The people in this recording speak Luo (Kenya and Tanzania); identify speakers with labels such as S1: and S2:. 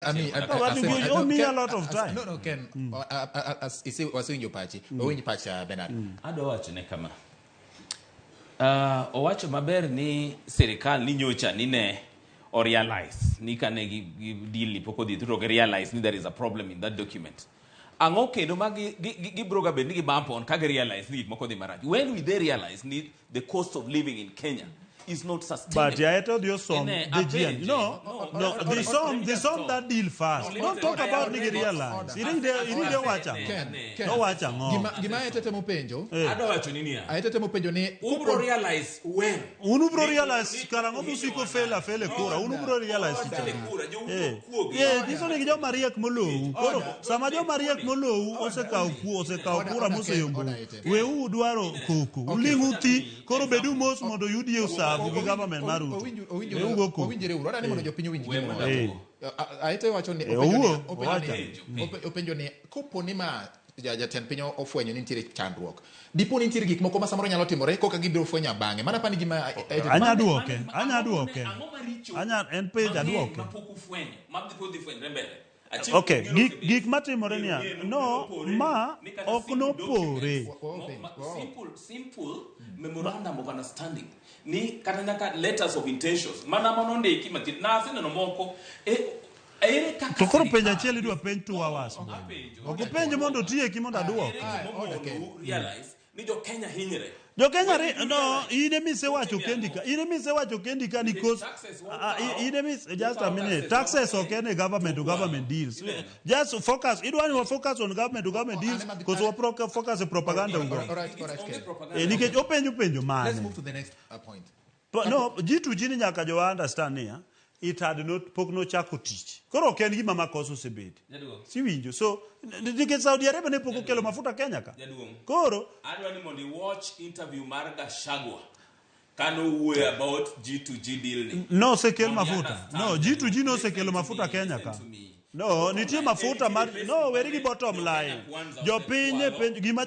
S1: I mean,
S2: you owe me a lot of time.
S1: No, Ken. As you say, was in your party, but when you patch Bernard.
S3: I don't watch Nekama. Watch Maber ni serikal ni nyocha ni ne or realize ni kanegi deal poko di to realize ni there is a problem in that document. Angoke no magi broga be ni bampon kage realize ni moko di maraj. When we they realize ni the cost of living in Kenya is not sustainable.
S2: But I told you some the some that deal fast. Don't talk about Nigeria lines. You didn't watch them. No watch them.
S1: Gima etete mupenjo.
S3: Ado wacho nini ya?
S1: Etete mupenjo ni
S3: ubro realize when.
S2: Unubro realize karango musiko fele kura. Unubro realize. This one is John Maria Kmolo. Sama John Maria Kmolo oseka kura museyombo. We udwaro kuku. Ulinguti koro bedu mos modo yudio sa. Government maru.
S1: Owinjire uru. Ora ni mono jopinyo winjire. Aite wacho ni openjo ni kopo ni ma jatend piny ofwenyo ni nitiere chandruok. Dipo ni nitiere gik moko ma samoro nyalo timore koka gibiro fwenya bange. Mana pani gima
S2: anya duoke. Anya en page aduoke.
S3: Mapoku fwenyo. Mabdipo di fwenyo rembele.
S2: Okay, gik matimore niya. No, ma okno pore.
S3: Simple memorandum of understanding. Ni katanyaka letters of intentions. Mana manonde ikimati. Na asene no moko.
S2: To koro penja chieli dwa penj 2 hours. Oko penj mondo tiye kimondo aduok.
S3: Realize ni jo Kenya hinyre.
S2: Jo Kenya no, ine wacho kendi ka because just a minute. Taxes okay ne government to government deals. Just focus. You don't want to focus on government to government deals because we focus on propaganda. Nike openjo man.
S1: Let's move to the next point.
S2: But no, G2G ni nyaka jo understand here. It had not pokno chako tich. Koro ken gi mama koso sebedi. Si winjo. So dike Saudi Arabia ne poko kelo mafuta Kenya ka. Koro
S3: adwani mondi watch interview mar Gashagwa. Kano we about G2G deal.
S2: No se kel mafuta. No, G2G no se kelo mafuta Kenya ka. No, nitie mafuta mar no, weri gi bottom line. Jo pinye gima